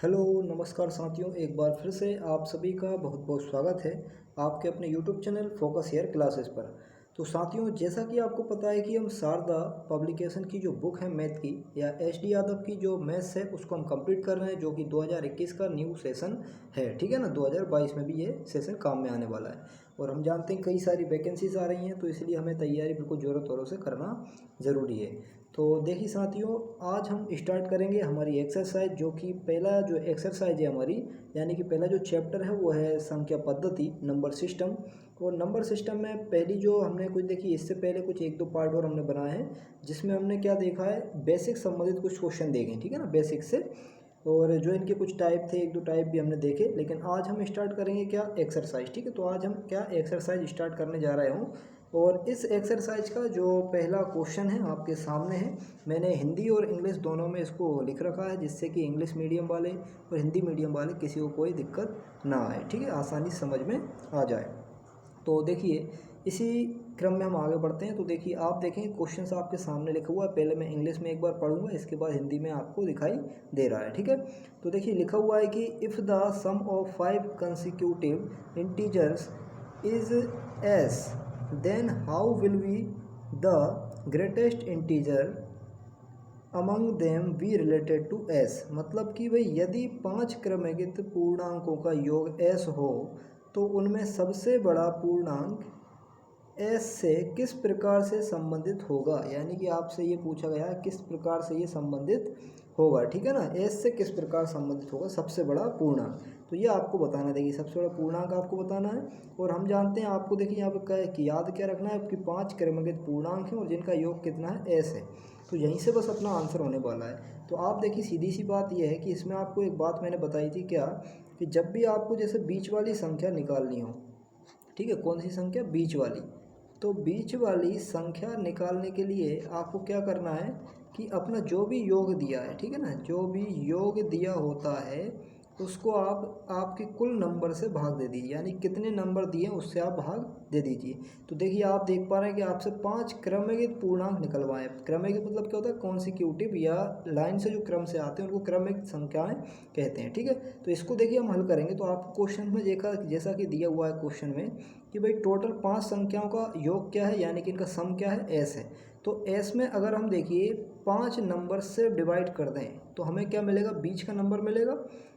Hello नमस्कार साथियों, एक बार फिर से आप सभी का बहुत बहुत स्वागत है आपके अपने YouTube channel focus here classes पर। तो साथियों, जैसा कि आपको पता है कि हम शारदा पब्लिकेशन की जो बुक है मैथ की या एच.डी. यादव की जो मैथ्स है उसको हम कंप्लीट कर रहे हैं, जो कि 2021 का न्यू सेशन है। ठीक है ना, 2022 में भी ये सेशन काम में आने वाला है और हम जानते हैं कई सारी वैकेंसीज आ रही हैं, तो इसलिए हमें तैयारी बिल्कुल ज़ोरों तौरों से करना ज़रूरी है। तो देखिए साथियों, आज हम स्टार्ट करेंगे हमारी एक्सरसाइज, जो कि पहला जो एक्सरसाइज है हमारी, यानी कि पहला जो चैप्टर है वो है संख्या पद्धति, नंबर सिस्टम। और नंबर सिस्टम में पहली जो हमने कुछ देखी, इससे पहले कुछ एक दो पार्ट और हमने बनाए हैं जिसमें हमने क्या देखा है, बेसिक संबंधित कुछ क्वेश्चन देखे, ठीक है ना, बेसिक से। और जो इनके कुछ टाइप थे, एक दो टाइप भी हमने देखे, लेकिन आज हम स्टार्ट करेंगे क्या, एक्सरसाइज। ठीक है, तो आज हम क्या एक्सरसाइज स्टार्ट करने जा रहे हूँ। और इस एक्सरसाइज का जो पहला क्वेश्चन है आपके सामने है। मैंने हिंदी और इंग्लिश दोनों में इसको लिख रखा है, जिससे कि इंग्लिश मीडियम वाले और हिंदी मीडियम वाले किसी को कोई दिक्कत ना आए, ठीक है, आसानी से समझ में आ जाए। तो देखिए, इसी क्रम में हम आगे बढ़ते हैं। तो देखिए, आप देखें क्वेश्चंस आपके सामने लिखा हुआ है। पहले मैं इंग्लिश में एक बार पढ़ूंगा, इसके बाद हिंदी में आपको दिखाई दे रहा है, ठीक है। तो देखिए, लिखा हुआ है कि if the sum of 5 consecutive integers is S, then how will be the greatest integer among them be related to S. मतलब कि भाई, यदि 5 क्रमयुक्त पूर्णांकों का योग एस हो तो उनमें सबसे बड़ा पूर्णांक एस से किस प्रकार से संबंधित होगा। यानी कि आपसे ये पूछा गया है किस प्रकार से ये संबंधित होगा, ठीक है ना, एस से किस प्रकार संबंधित होगा सबसे बड़ा पूर्णांक। तो ये आपको बताना, देखिए सबसे बड़ा पूर्णांक आपको बताना है। और हम जानते हैं, आपको देखिए यहाँ पे क्या है कि याद क्या रखना है, आपकी 5 क्रमयुक्त पूर्णांक हैं और जिनका योग कितना है, एस है। तो यहीं से बस अपना आंसर होने वाला है। तो आप देखिए, सीधी सी बात यह है कि इसमें आपको एक बात मैंने बताई थी क्या, कि जब भी आपको जैसे बीच वाली संख्या निकालनी हो, ठीक है, कौन सी संख्या, बीच वाली, तो बीच वाली संख्या निकालने के लिए आपको क्या करना है कि अपना जो भी योग दिया है, ठीक है ना, जो भी योग दिया होता है उसको आप आपके कुल नंबर से भाग दे दीजिए। यानी कितने नंबर दिए हैं उससे आप भाग दे दीजिए। तो देखिए, आप देख पा रहे हैं कि आपसे 5 क्रमयुक्त पूर्णांक निकलवाएं। क्रमयुक्त मतलब क्या होता है, कॉन्सिक्यूटिव या लाइन से जो क्रम से आते हैं उनको क्रमयुक्त संख्याएं कहते हैं, ठीक है। तो इसको देखिए हम हल करेंगे। तो आपको क्वेश्चन में देखा, जैसा कि दिया हुआ है क्वेश्चन में, कि भाई टोटल 5 संख्याओं का योग क्या है, यानी कि इनका सम क्या है, एस है। तो एस में अगर हम देखिए 5 नंबर से डिवाइड कर दें तो हमें क्या मिलेगा, बीच का नंबर मिलेगा,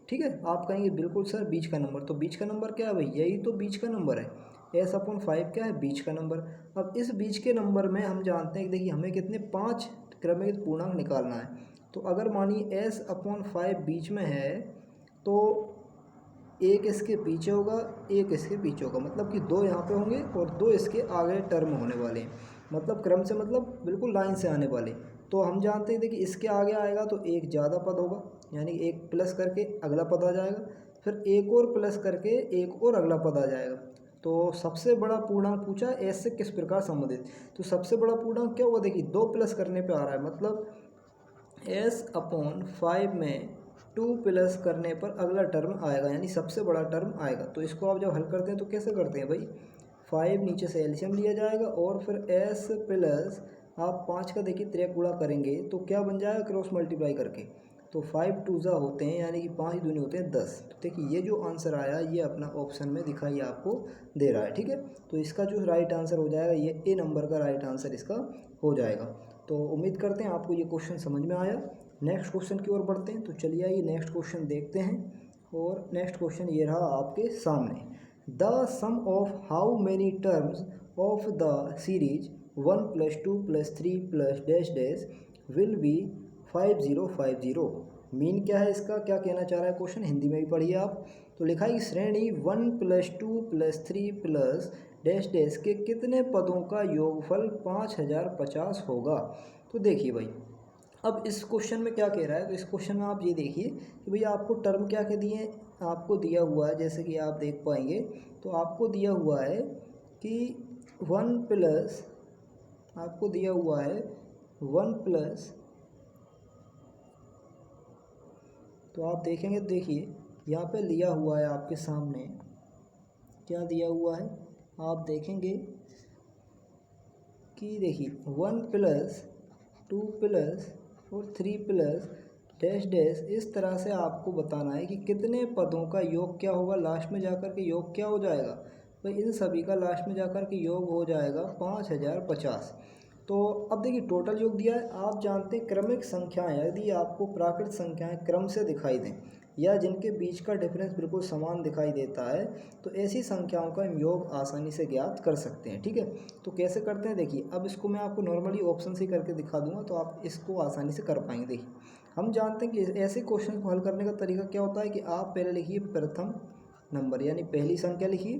ठीक है। आप कहेंगे बिल्कुल सर बीच का नंबर, तो बीच का नंबर क्या है भाई, यही तो बीच का नंबर है। एस अपॉन 5 क्या है, बीच का नंबर। अब इस बीच के नंबर में हम जानते हैं कि देखिए हमें कितने 5 क्रमयुक्त पूर्णांक निकालना है। तो अगर मानिए एस अपॉन 5 बीच में है, तो एक इसके पीछे होगा, एक इसके पीछे होगा, मतलब कि 2 यहाँ पे होंगे और 2 इसके आगे टर्म होने वाले हैं। मतलब क्रम से मतलब बिल्कुल लाइन से आने वाले। तो हम जानते हैं देखिए, इसके आगे आएगा तो एक ज़्यादा पद होगा, यानी एक प्लस करके अगला पद आ जाएगा, फिर एक और प्लस करके एक और अगला पद आ जाएगा। तो सबसे बड़ा पूर्णांक पूछा है एस से किस प्रकार संबंधित। तो सबसे बड़ा पूर्णांक क्या होगा, देखिए 2 प्लस करने पे आ रहा है, मतलब एस अपॉन 5 में 2 प्लस करने पर अगला टर्म आएगा, यानी सबसे बड़ा टर्म आएगा। तो इसको आप जब हल करते हैं तो कैसे करते हैं भाई, 5 नीचे से एलसीएम लिया जाएगा और फिर एस प्लस आप 5 का देखिए त्रिक गुणा करेंगे तो क्या बन जाएगा, क्रॉस मल्टीप्लाई करके। तो 5 टूजा होते हैं, यानी कि 5 दूनी होते हैं 10। तो देखिए ये जो आंसर आया ये अपना ऑप्शन में दिखाई आपको दे रहा है, ठीक है। तो इसका जो राइट आंसर हो जाएगा, ये ए नंबर का राइट आंसर इसका हो जाएगा। तो उम्मीद करते हैं आपको ये क्वेश्चन समझ में आया। नेक्स्ट क्वेश्चन की ओर बढ़ते हैं। तो चलिए आइए नेक्स्ट क्वेश्चन देखते हैं। और नेक्स्ट क्वेश्चन ये रहा आपके सामने, the sum of how many terms of the series 1 + 2 + 3 + dash dash will be 5050। Mean क्या है इसका, क्या कहना चाह रहा है क्वेश्चन, हिंदी में भी पढ़िए आप। तो लिखा है कि श्रेणी 1 + 2 + 3 + डैश डैश के कितने पदों का योगफल 5050 होगा। तो देखिए भाई, अब इस क्वेश्चन में क्या कह रहा है, तो इस क्वेश्चन में आप ये देखिए कि भैया आपको टर्म क्या क्या दिए हैं, आपको दिया हुआ है, जैसे कि आप देख पाएंगे, तो आपको दिया हुआ है कि 1 प्लस, आपको दिया हुआ है 1 प्लस, तो आप देखेंगे, देखिए यहाँ पे लिया हुआ है आपके सामने, क्या दिया हुआ है, आप देखेंगे कि देखिए 1 + 2 + और 3 + डैश डैश, इस तरह से आपको बताना है कि कितने पदों का योग क्या होगा, लास्ट में जाकर के योग क्या हो जाएगा। तो इन सभी का लास्ट में जाकर के योग हो जाएगा 5050। तो अब देखिए टोटल योग दिया है। आप जानते हैं क्रमिक संख्याएं यदि आपको प्राकृत संख्याएं क्रम से दिखाई दें या जिनके बीच का डिफरेंस बिल्कुल समान दिखाई देता है, तो ऐसी संख्याओं का हम योग आसानी से ज्ञात कर सकते हैं। ठीक है, तो कैसे करते हैं देखिए, अब इसको मैं आपको नॉर्मली ऑप्शन से करके दिखा दूंगा तो आप इसको आसानी से कर पाएंगे। देखिए हम जानते हैं कि ऐसे क्वेश्चन को हल करने का तरीका क्या होता है कि आप पहले लिखिए प्रथम नंबर यानी पहली संख्या लिखिए,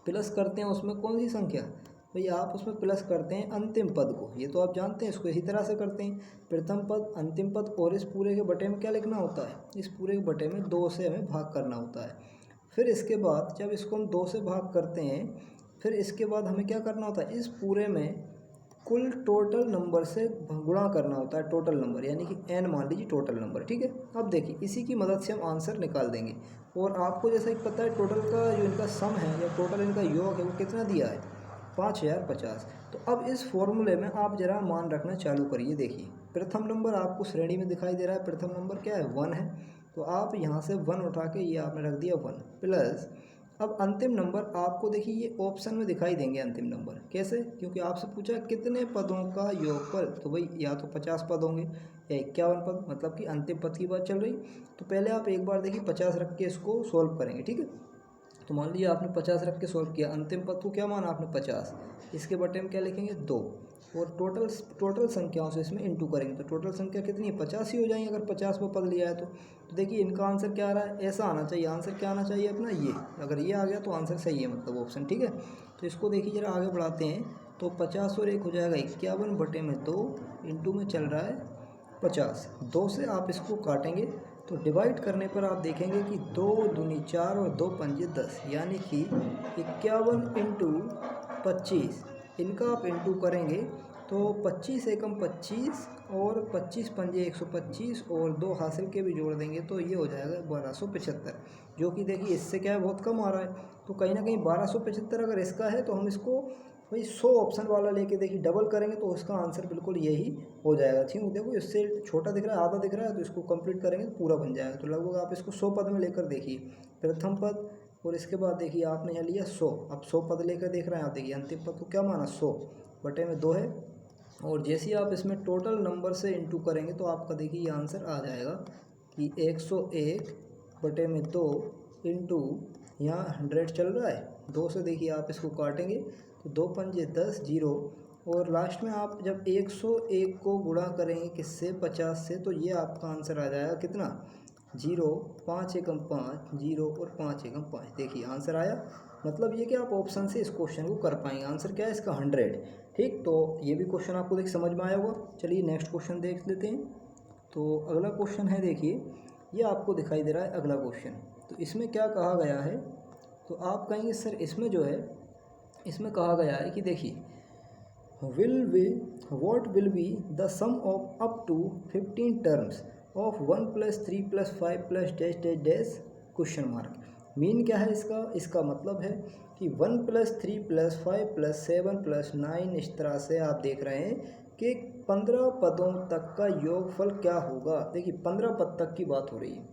प्लस करते हैं उसमें कौन सी संख्या भाई, आप उसमें प्लस करते हैं अंतिम पद को। ये तो आप जानते हैं, इसको इसी तरह से करते हैं प्रथम पद अंतिम पद, और इस पूरे के बटे में क्या लिखना होता है, इस पूरे के बटे में 2 से हमें भाग करना होता है। फिर इसके बाद जब इसको हम 2 से भाग करते हैं, फिर इसके बाद हमें क्या करना होता है, इस पूरे में कुल टोटल नंबर से गुणा करना होता है, टोटल नंबर यानी कि n मान लीजिए टोटल नंबर। ठीक है, अब देखिए इसी की मदद से हम आंसर निकाल देंगे। और आपको जैसा कि पता है टोटल का जो इनका सम है या टोटल इनका योग है वो कितना दिया है, 5050। तो अब इस फॉर्मूले में आप जरा मान रखना चालू करिए। देखिए प्रथम नंबर आपको श्रेणी में दिखाई दे रहा है, प्रथम नंबर क्या है 1 है, तो आप यहाँ से 1 उठा के ये आपने रख दिया 1 प्लस। अब अंतिम नंबर आपको देखिए ये ऑप्शन में दिखाई देंगे अंतिम नंबर, कैसे, क्योंकि आपसे पूछा कितने पदों का योगफल, तो भाई या तो 50 पद होंगे या 51 पद, मतलब कि अंतिम पद की बात चल रही। तो पहले आप एक बार देखिए 50 रख के इसको सोल्व करेंगे। ठीक है, तो मान लीजिए आपने 50 रख के सोल्व किया, अंतिम पद को क्या माना आपने 50, इसके बटे में क्या लिखेंगे 2, और टोटल संख्याओं से इसमें इंटू करेंगे तो टोटल संख्या कितनी है 50 ही हो जाएंगे अगर 50 में पद लिया है तो देखिए इनका आंसर क्या आ रहा है, ऐसा आना चाहिए, आंसर क्या आना चाहिए अपना ये, अगर ये आ गया तो आंसर सही है, मतलब ऑप्शन। ठीक है, तो इसको देखिए जरा आगे बढ़ाते हैं, तो 50 और 1 हो जाएगा 51 बटे में 2, इंटू में चल रहा है 50, 2 से आप इसको काटेंगे तो डिवाइड करने पर आप देखेंगे कि 2 दूनी 4 और 2 पंजे 10, यानी कि 51 इंटू 25, इनका आप इंटू करेंगे तो 25 एकम 25 और 25 पंजे 125 और 2 हासिल के भी जोड़ देंगे तो ये हो जाएगा 1275, जो कि देखिए इससे क्या है बहुत कम आ रहा है। तो कहीं ना कहीं 1275 अगर इसका है तो हम इसको वही 100 ऑप्शन वाला लेके देखिए डबल करेंगे तो उसका आंसर बिल्कुल यही हो जाएगा। ठीक है, देखो इससे छोटा दिख रहा है, आधा दिख रहा है, तो इसको कंप्लीट करेंगे तो पूरा बन जाएगा। तो लगभग आप इसको 100 पद में लेकर देखिए, प्रथम पद और इसके बाद देखिए आपने यहाँ लिया 100, अब 100 पद लेकर देख रहे हैं आप, देखिए अंतिम पद को क्या माना 100 बटे में 2 है, और जैसे ही आप इसमें टोटल नंबर से इंटू करेंगे तो आपका देखिए ये आंसर आ जाएगा कि 101 बटे में 2 इंटू यहाँ 100 चल रहा है, 2 से देखिए आप इसको काटेंगे तो 2 पंजे 10 जीरो, और लास्ट में आप जब 101 को गुणा करेंगे किससे 50 से, तो ये आपका आंसर आ जाएगा कितना 0, 5 एकम 5 जीरो और 5 एकम 5, देखिए आंसर आया। मतलब ये कि आप ऑप्शन से इस क्वेश्चन को कर पाएंगे, आंसर क्या है इसका 100। ठीक, तो ये भी क्वेश्चन आपको देख समझ में आया होगा। चलिए नेक्स्ट क्वेश्चन देख लेते हैं। तो अगला क्वेश्चन है, देखिए ये आपको दिखाई दे रहा है अगला क्वेश्चन, तो इसमें क्या कहा गया है, तो आप कहेंगे सर इसमें जो है इसमें कहा गया है कि देखिए what will be the sum of up to 15 terms of 1 plus 3 plus 5 plus dash dash dash question mark. Mean क्या है इसका, इसका मतलब है कि 1 प्लस 3 प्लस 5 प्लस 7 प्लस 9, इस तरह से आप देख रहे हैं कि 15 पदों तक का योगफल क्या होगा। देखिए 15 पद तक की बात हो रही है।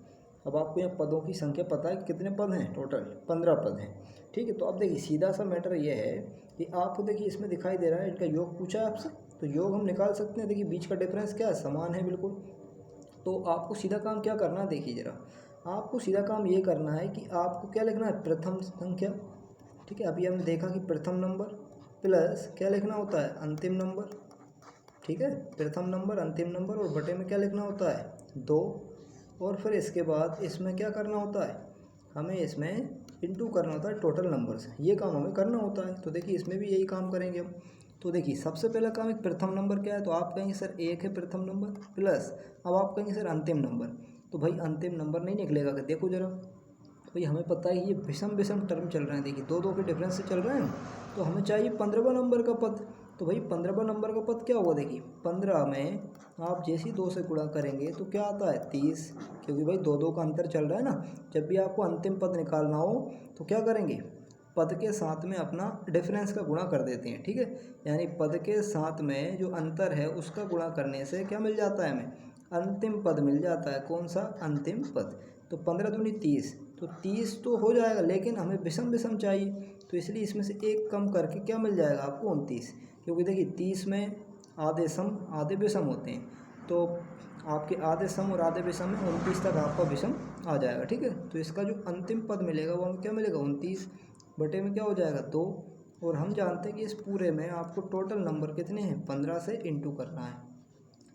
अब आपको यहाँ पदों की संख्या पता है कितने पद हैं, टोटल 15 पद हैं। ठीक है, तो अब देखिए सीधा सा मैटर ये है कि आपको देखिए इसमें दिखाई दे रहा है इनका योग पूछा है आपसे, तो योग हम निकाल सकते हैं। देखिए बीच का डिफरेंस क्या है, समान है बिल्कुल। तो आपको सीधा काम क्या करना है, देखिए जरा आपको सीधा काम ये करना है कि आपको क्या लिखना है, प्रथम संख्या। ठीक है, अभी हमने देखा कि प्रथम नंबर प्लस क्या लिखना होता है, अंतिम नंबर। ठीक है, प्रथम नंबर अंतिम नंबर और बटे में क्या लिखना होता है 2, और फिर इसके बाद इसमें क्या करना होता है, हमें इसमें इंटू करना होता है टोटल नंबर से, ये काम हमें करना होता है। तो देखिए इसमें भी यही काम करेंगे हम। तो देखिए सबसे पहला काम एक प्रथम नंबर क्या है, तो आप कहेंगे सर 1 है प्रथम नंबर प्लस, अब आप कहेंगे सर अंतिम नंबर, तो भाई अंतिम नंबर नहीं निकलेगा, कि देखो जरा भाई हमें पता है ये विषम टर्म चल रहे हैं, देखिए 2 के डिफरेंस से चल रहे हैं, तो हमें चाहिए 15वां नंबर का पद। तो भाई 15वां नंबर का पद क्या होगा, देखिए 15 में आप जैसे ही 2 से गुणा करेंगे तो क्या आता है 30, क्योंकि भाई 2 का अंतर चल रहा है ना। जब भी आपको अंतिम पद निकालना हो तो क्या करेंगे, पद के साथ में अपना डिफरेंस का गुणा कर देते हैं। ठीक है, यानी पद के साथ में जो अंतर है उसका गुणा करने से क्या मिल जाता है हमें, अंतिम पद मिल जाता है। कौन सा? अंतिम पद। तो 15 दूनी 30, तो 30 तो हो जाएगा, लेकिन हमें विषम विषम चाहिए, तो इसलिए इसमें से एक कम करके क्या मिल जाएगा आपको? 29। क्योंकि देखिए 30 में आधे सम आधे विषम होते हैं, तो आपके आधे सम और आधे विषम में 29 तक आपका विषम आ जाएगा। ठीक है, तो इसका जो अंतिम पद मिलेगा वो हमें क्या मिलेगा? 29 बटे में क्या हो जाएगा? 2। और हम जानते हैं कि इस पूरे में आपको टोटल नंबर कितने हैं? 15 से इंटू करना है।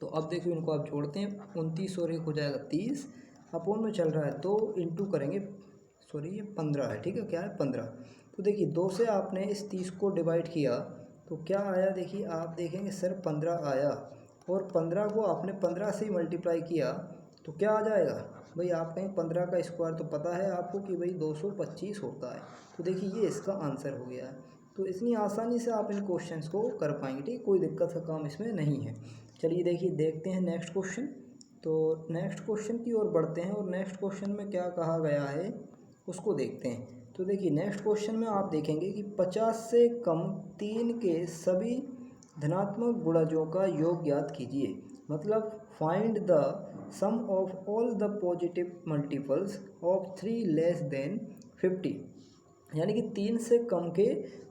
तो अब देखिए इनको आप जोड़ते हैं, 29 और 1 हो जाएगा 30, अपोन में चल रहा है 2 इंटू करेंगे, सॉरी ये 15 है। ठीक है, क्या है? 15। तो देखिए 2 से आपने इस 30 को डिवाइड किया तो क्या आया? देखिए आप देखेंगे सर 15 आया, और 15 को आपने 15 से ही मल्टीप्लाई किया तो क्या आ जाएगा भाई? आप कहें 15 का स्क्वायर तो पता है आपको कि भाई 225 होता है। तो देखिए ये इसका आंसर हो गया है। तो इतनी आसानी से आप इन क्वेश्चंस को कर पाएंगे। ठीक, कोई दिक्कत का काम इसमें नहीं है। चलिए देखिए देखते हैं नेक्स्ट क्वेश्चन। तो नेक्स्ट क्वेश्चन की ओर बढ़ते हैं, और नेक्स्ट क्वेश्चन में क्या कहा गया है उसको देखते हैं। तो देखिए नेक्स्ट क्वेश्चन में आप देखेंगे कि 50 से कम 3 के सभी धनात्मक गुणजों का योग ज्ञात कीजिए। मतलब find the sum of all the positive multiples of 3 less than 50। यानी कि 3 से कम के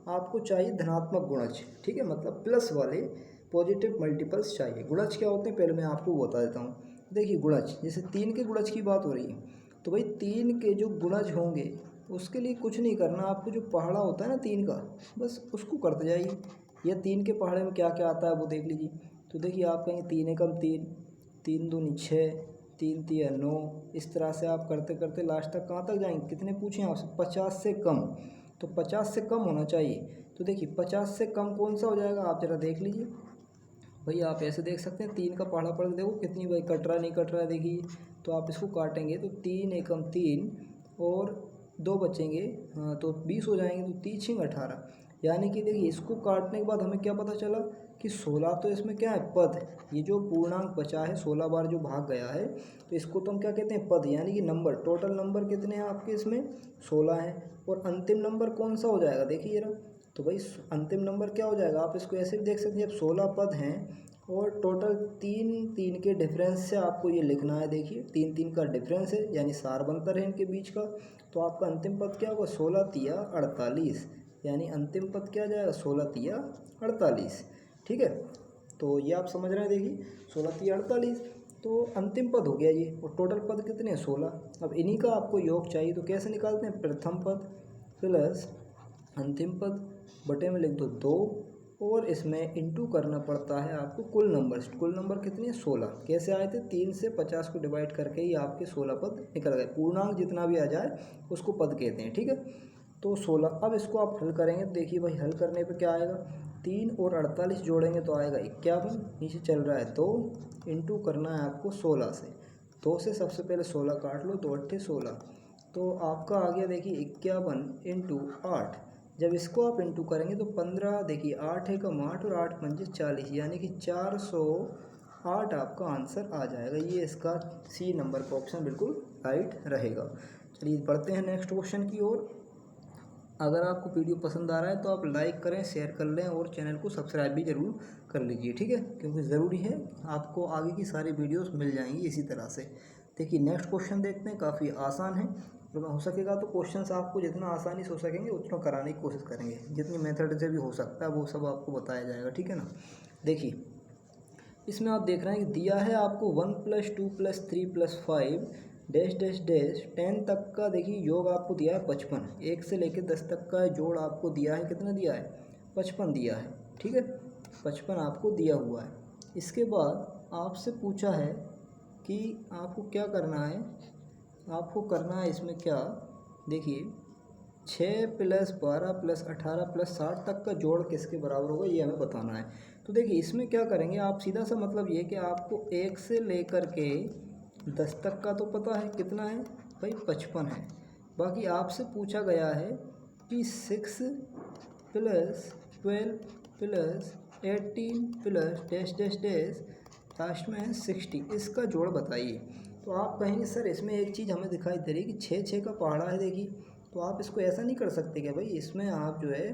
आपको चाहिए धनात्मक गुणज। ठीक है, मतलब प्लस वाले पॉजिटिव मल्टीपल्स चाहिए। गुणज क्या होते हैं पहले मैं आपको बता देता हूँ। देखिए गुणज, जैसे 3 के गुणज की बात हो रही है, तो भाई 3 के जो गुणज होंगे उसके लिए कुछ नहीं करना आपको। जो पहाड़ा होता है ना 3 का, बस उसको करते जाइए। या 3 के पहाड़े में क्या क्या आता है वो देख लीजिए। तो देखिए आप कहेंगे 3 एकम 3, 3 दूनी 6, 3 तिया 9, इस तरह से आप करते करते लास्ट तक कहाँ तक जाएंगे? कितने पूछे आपसे? 50 से कम। तो 50 से कम होना चाहिए। तो देखिए 50 से कम कौन सा हो जाएगा आप ज़रा देख लीजिए। भाई आप ऐसे देख सकते हैं, 3 का पहाड़ा पढ़ के देखो कितनी भाई कट रहा है नहीं कट रहा है। देखिए तो आप इसको काटेंगे तो 3 एकम 3 और 2 बचेंगे, हाँ तो 20 हो जाएंगे। तो 3 छिंग 18। यानी कि देखिए इसको काटने के बाद हमें क्या पता चला कि 16 तो इसमें क्या है? पद। ये जो पूर्णांक बचा है 16 बार जो भाग गया है, तो इसको तो हम क्या कहते हैं? पद। यानी कि नंबर, टोटल नंबर कितने हैं आपके इसमें? 16 है। और अंतिम नंबर कौन सा हो जाएगा? देखिए जरा, तो भाई अंतिम नंबर क्या हो जाएगा? आप इसको ऐसे भी देख सकते हैं, जब 16 पद हैं और टोटल 3 के डिफरेंस से आपको ये लिखना है। देखिए 3 का डिफरेंस है, यानी सार बनता है इनके बीच का। तो आपका अंतिम पद क्या होगा? 16 तिया 48। यानी अंतिम पद क्या आ जाएगा? 16 तिया 48। ठीक है, तो ये आप समझ रहे हैं। देखिए 16 तिया 48 तो अंतिम पद हो गया ये, और टोटल पद कितने हैं? 16। अब इन्हीं का आपको योग चाहिए, तो कैसे निकालते हैं? प्रथम पद प्लस अंतिम पद बटे में लिख दो 2, और इसमें इंटू करना पड़ता है आपको कुल नंबर। कुल नंबर कितने? 16। कैसे आए थे? 3 से 50 को डिवाइड करके ही आपके 16 पद निकल गए। पूर्णांक जितना भी आ जाए उसको पद कहते हैं। ठीक है, तो 16। अब इसको आप हल करेंगे तो देखिए भाई हल करने पे क्या आएगा? 3 और 48 जोड़ेंगे तो आएगा 51। नीचे चल रहा है 2, इंटू करना है आपको 16 से। 2 से सबसे पहले 16 काट लो, 2 अट्ठे 16, तो आपका आ गया देखिए 51 इंटू 8। जब इसको आप इंटू करेंगे तो 15, देखिए 8 एकम 8 और 8 पंजे 40, यानी कि 408 आपका आंसर आ जाएगा। ये इसका सी नंबर का ऑप्शन बिल्कुल राइट रहेगा। चलिए बढ़ते हैं नेक्स्ट क्वेश्चन की ओर। अगर आपको वीडियो पसंद आ रहा है तो आप लाइक करें, शेयर कर लें, और चैनल को सब्सक्राइब भी ज़रूर कर लीजिए। ठीक है, क्योंकि ज़रूरी है, आपको आगे की सारी वीडियोस मिल जाएंगी इसी तरह से। देखिए नेक्स्ट क्वेश्चन देखते हैं, काफ़ी आसान है। तो हो सकेगा तो क्वेश्चंस आपको जितना आसानी से हो सकेंगे उतना कराने की कोशिश करेंगे। जितनी मेथड से भी हो सकता है वो सब आपको बताया जाएगा। ठीक है ना। देखिए इसमें आप देख रहे हैं कि दिया है आपको 1 + 2 + 3 + 5 डैश डैश डैश 10 तक का। देखिए योग आपको दिया है 55। 1 से लेकर 10 तक का जोड़ आपको दिया है, कितना दिया है? 55 दिया है। ठीक है, 55 आपको दिया हुआ है। इसके बाद आपसे पूछा है कि आपको क्या करना है। आपको करना है इसमें क्या? देखिए 6 + 12 + 18 + 60 तक का जोड़ किसके बराबर होगा, ये हमें बताना है। तो देखिए इसमें क्या करेंगे आप? सीधा सा मतलब ये कि आपको 1 से लेकर के 10 तक का तो पता है कितना है भाई? 55 है। बाकी आपसे पूछा गया है कि 6 + 12 + 18 + डैश डैश डैश, लास्ट में है 60, इसका जोड़ बताइए। तो आप कहेंगे सर इसमें एक चीज़ हमें दिखाई दे रही है कि 6 का पहाड़ा है। देखिए तो आप इसको ऐसा नहीं कर सकते कि भाई इसमें आप जो है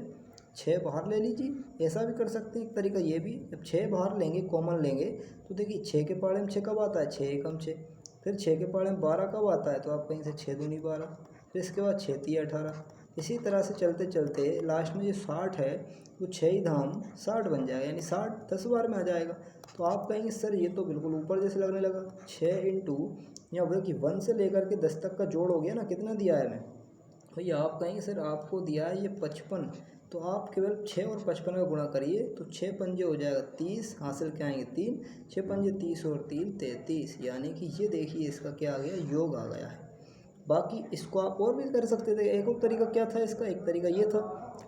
6 बाहर ले लीजिए, ऐसा भी कर सकते हैं एक तरीका ये भी। जब 6 बाहर लेंगे, कॉमन लेंगे, तो देखिए 6 के पाड़े में 6 कब आता है, 6 एकम 6। फिर 6 के पाड़े में 12 कब आता है, तो आप कहीं से 6 दूनी 12, फिर इसके बाद 6 तिया 18। इसी तरह से चलते चलते लास्ट में जो 60 है वो 6 ही धाम 60 बन जाएगा, यानी 60 10 बार में आ जाएगा। तो आप कहेंगे सर ये तो बिल्कुल ऊपर जैसे लगने लगा। 6 इंटू यहाँ बोले कि 1 से लेकर के 10 तक का जोड़ हो गया ना, कितना दिया है हमें भैया। आप कहेंगे सर आपको दिया है ये 55, तो आप केवल 6 और 55 का गुणा करिए, तो 6 पंजे हो जाएगा 30, हासिल क्या आएंगे 3, 6 पंजे 30 और 3 33, यानी कि ये देखिए इसका क्या आ गया, योग आ गया है। बाकी इसको आप और भी कर सकते थे। एक और तरीका क्या था इसका, एक तरीका ये था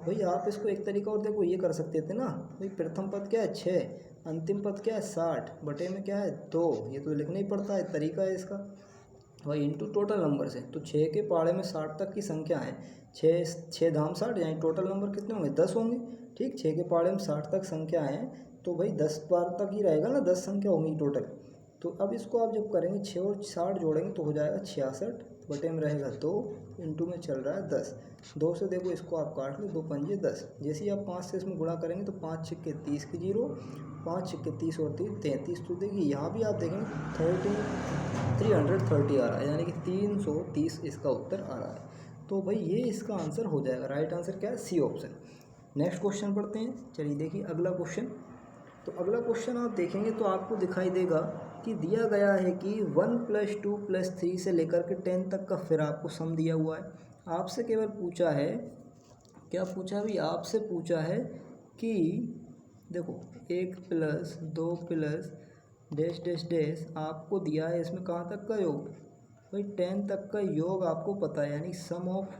भाई, आप इसको एक तरीका और देखो ये कर सकते थे ना भाई, प्रथम पद क्या है 6, अंतिम पद क्या है 60, बटे में क्या है 2, ये तो लिखना ही पड़ता है, तरीका है इसका भाई। इंटू टोटल नंबर से, तो 6 के पाड़े में 60 तक की संख्या है, 6 धाम 60, यानी टोटल नंबर कितने होंगे 10 होंगे। ठीक, 6 के पाड़े में 60 तक संख्या है, तो भाई 10 बार तक ही रहेगा ना, 10 संख्या होंगी टोटल। तो अब इसको आप जब करेंगे 6 और 60 जोड़ेंगे तो हो जाएगा 66, बटे में रहेगा 2, इंटू में चल रहा है 10। 2 से देखो इसको आप काट लो, 2 पंजे 10। जैसे ही आप 5 से इसमें गुणा करेंगे तो 5 छक्के 30 की 0, 5 छक्के 30 और 3 33। तो देखिए यहाँ भी आप देखेंगे 330 आ रहा है, यानी कि 330 इसका उत्तर आ रहा है। तो भाई ये इसका आंसर हो जाएगा। राइट आंसर क्या है, सी ऑप्शन। नेक्स्ट क्वेश्चन पढ़ते हैं। चलिए देखिए अगला क्वेश्चन। तो अगला क्वेश्चन आप देखेंगे तो आपको दिखाई देगा कि दिया गया है कि 1 + 2 + 3 से लेकर के 10 तक का फिर आपको सम दिया हुआ है। आपसे केवल पूछा है, क्या पूछा भी, आपसे पूछा है कि देखो 1 + 2 + डैश डैश डैश आपको दिया है, इसमें कहाँ तक का योग भाई 10 तक का योग आपको पता है, यानी सम ऑफ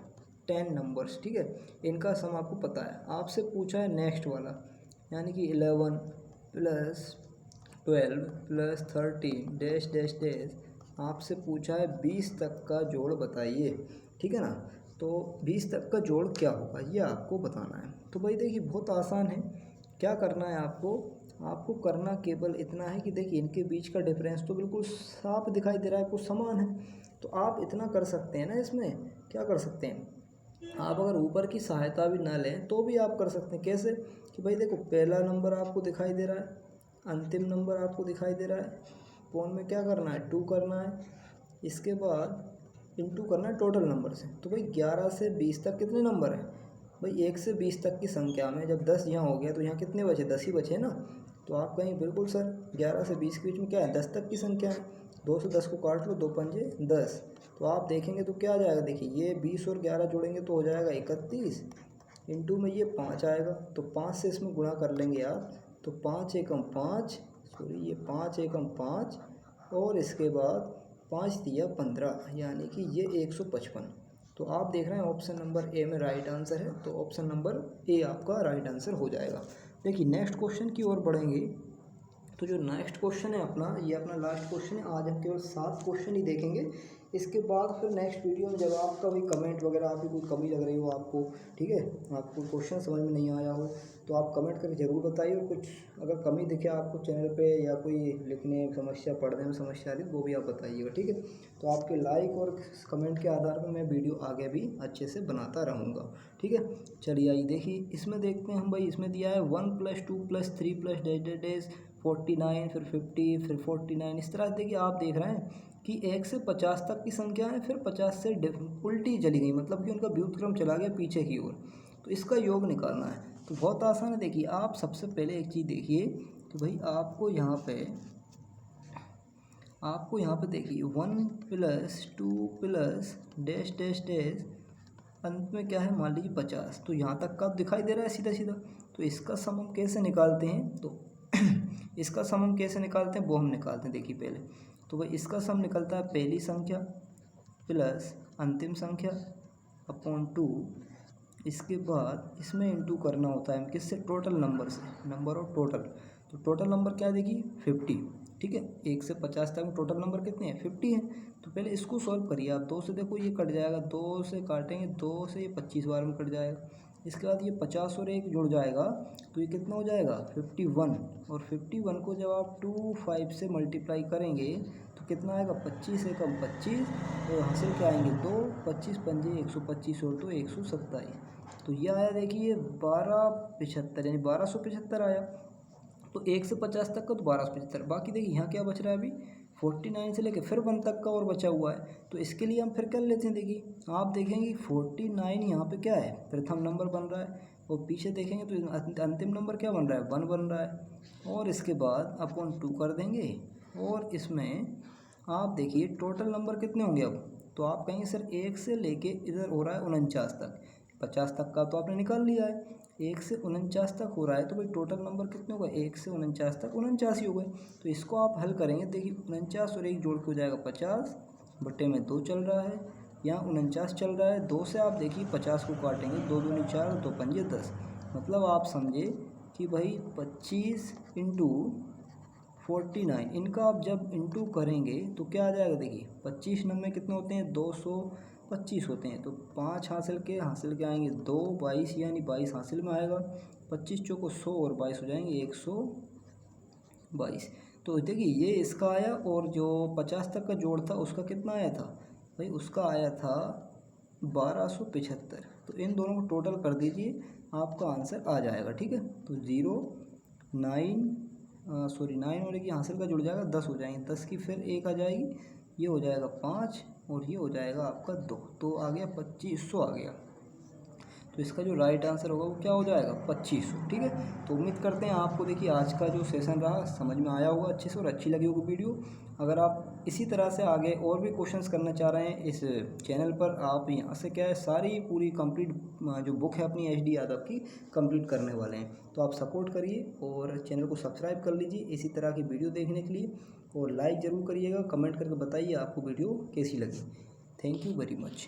10 नंबर्स। ठीक है, इनका सम आपको पता है। आपसे पूछा है नेक्स्ट वाला, यानी कि 11 + 12 + 13 डैश डैश डैश आपसे पूछा है 20 तक का जोड़ बताइए। ठीक है ना, तो 20 तक का जोड़ क्या होगा ये आपको बताना है। तो भाई देखिए बहुत आसान है, क्या करना है आपको करना केवल इतना है कि देखिए इनके बीच का डिफरेंस तो बिल्कुल साफ दिखाई दे रहा है, कुछ समान है। तो आप इतना कर सकते हैं ना, इसमें क्या कर सकते हैं आप, अगर ऊपर की सहायता भी ना लें तो भी आप कर सकते हैं। कैसे कि भाई देखो पहला नंबर आपको दिखाई दे रहा है, अंतिम नंबर आपको दिखाई दे रहा है, पौन में क्या करना है 2 करना है, इसके बाद इंटू करना है टोटल नंबर से। तो भाई 11 से 20 तक कितने नंबर हैं भाई, 1 से 20 तक की संख्या में जब 10 यहाँ हो गया तो यहाँ कितने बचे, 10 ही बचे ना। तो आप कहें बिल्कुल सर 11 से 20 के बीच में क्या है 10 तक की संख्या है, 2 से 10 को काट लो, 2 पंजे 10। तो आप देखेंगे तो क्या आ जाएगा, देखिए ये 20 और 11 जोड़ेंगे तो हो जाएगा 31, इंटू में ये 5 आएगा, तो 5 से इसमें गुणा कर लेंगे आप, तो 5 एकम 5, सॉरी ये 5 एकम 5, और इसके बाद 5 तिया 15, यानी कि ये 155। तो आप देख रहे हैं ऑप्शन नंबर ए में राइट आंसर है, तो ऑप्शन नंबर ए आपका राइट आंसर हो जाएगा। देखिए नेक्स्ट क्वेश्चन की ओर बढ़ेंगे। तो जो नेक्स्ट क्वेश्चन है अपना, ये अपना लास्ट क्वेश्चन है। आज हम केवल 7 क्वेश्चन ही देखेंगे। इसके बाद फिर नेक्स्ट वीडियो में जब आपका भी कमेंट वगैरह आपकी कोई कमी लग रही हो आपको, ठीक है, आपको क्वेश्चन समझ में नहीं आया हो, तो आप कमेंट करके ज़रूर बताइए। और कुछ अगर कमी दिखे आपको चैनल पे, या कोई लिखने में समस्या, पढ़ने में समस्या आ रही, वो भी आप बताइएगा। ठीक है, तो आपके लाइक और कमेंट के आधार पर मैं वीडियो आगे भी अच्छे से बनाता रहूँगा। ठीक है, चलिए आइए देखिए इसमें देखते हैं हम भाई। इसमें दिया है 1 + 2 + 3 + डैश डैश डैश 49, फिर 50, फिर 49। इस तरह देखिए आप देख रहे हैं कि 1 से 50 तक की संख्या है, फिर 50 से उल्टी चली गई, मतलब कि उनका व्युत्क्रम चला गया पीछे की ओर। तो इसका योग निकालना है। तो बहुत आसान है। देखिए आप सबसे पहले एक चीज़ देखिए कि भाई आपको यहाँ पे देखिए 1 + 2 + डैश डैश डैश, अंत में क्या है मान लीजिए 50। तो यहाँ तक का दिखाई दे रहा है सीधा सीधा। तो इसका सम हम कैसे निकालते हैं, तो इसका सम हम कैसे निकालते हैं वो हम निकालते हैं। देखिए पहले तो भाई इसका सम निकलता है पहली संख्या प्लस अंतिम संख्या अपॉन 2। इसके बाद इसमें इंटू करना होता है किससे, टोटल नंबर से, नंबर ऑफ टोटल। तो टोटल नंबर क्या देखिए 50। ठीक है, 1 से 50 तक में टोटल नंबर कितने हैं 50 हैं। तो पहले इसको सॉल्व करिए आप। 2 से देखो ये कट जाएगा, 2 से काटेंगे 2 से ये 25 बार में कट जाएगा। इसके बाद ये 50 और 1 जुड़ जाएगा, तो ये कितना हो जाएगा 51। और 51 को जब आप 25 से मल्टीप्लाई करेंगे तो कितना आएगा 25 एकम 25, और हासिल क्या आएंगे 2, 25 पंजे 125 और 2 127। तो ये आया देखिए 1275 यानी 1275 आया। तो 1 से 50 तक का तो 1275, बाकी देखिए यहाँ क्या बच रहा है अभी 49 से लेके फिर 1 तक का और बचा हुआ है। तो इसके लिए हम फिर कर लेते हैं, देखिए आप देखेंगे 49 यहाँ पे क्या है, प्रथम नंबर बन रहा है, और पीछे देखेंगे तो अंतिम नंबर क्या बन रहा है, 1 बन रहा है। और इसके बाद अपॉन 2 कर देंगे, और इसमें आप देखिए टोटल नंबर कितने होंगे अब, तो आप कहेंगे सर 1 से लेके इधर हो रहा है 49 तक, 50 तक का तो आपने निकाल लिया है, 1 से 49 तक हो रहा है, तो भाई टोटल नंबर कितने हो गए, 1 से 49 तक 49 ही हो गए। तो इसको आप हल करेंगे, देखिए 49 और 1 जोड़ के हो जाएगा 50, बटे में 2 चल रहा है, यहाँ 49 चल रहा है, 2 से आप देखिए 50 को काटेंगे, 2 दूनी 4, 2 पंजे 10, मतलब आप समझे कि भाई 25 इंटू 49, इनका आप जब इंटू करेंगे तो क्या आ जाएगा, देखिए 25 नंबर कितने होते हैं, 225 होते हैं, तो 5 हासिल के आएंगे 2, 22 यानी 22 हासिल में आएगा, 25 चौको 100 और 22 हो जाएंगे 122। तो देखिए ये इसका आया, और जो 50 तक का जोड़ था उसका कितना आया था भाई, उसका आया था 1275। तो इन दोनों को टोटल कर दीजिए, आपका आंसर आ जाएगा, ठीक है। तो 9 और एक हासिल का जुड़ जाएगा 10 हो जाएंगे, 10 की फिर 1 आ जाएगी, ये हो जाएगा 5 और ये हो जाएगा आपका 2, तो आ गया 2500 आ गया। तो इसका जो राइट आंसर होगा वो क्या हो जाएगा, 2500, ठीक है। तो उम्मीद करते हैं आपको देखिए आज का जो सेशन रहा समझ में आया होगा अच्छे से और अच्छी लगी होगी वीडियो। अगर आप इसी तरह से आगे और भी क्वेश्चंस करना चाह रहे हैं इस चैनल पर, आप यहाँ से क्या है सारी पूरी कंप्लीट जो बुक है अपनी HD यादव की कंप्लीट करने वाले हैं। तो आप सपोर्ट करिए और चैनल को सब्सक्राइब कर लीजिए इसी तरह की वीडियो देखने के लिए, और लाइक ज़रूर करिएगा, कमेंट करके बताइए आपको वीडियो कैसी लगी। Thank you very much.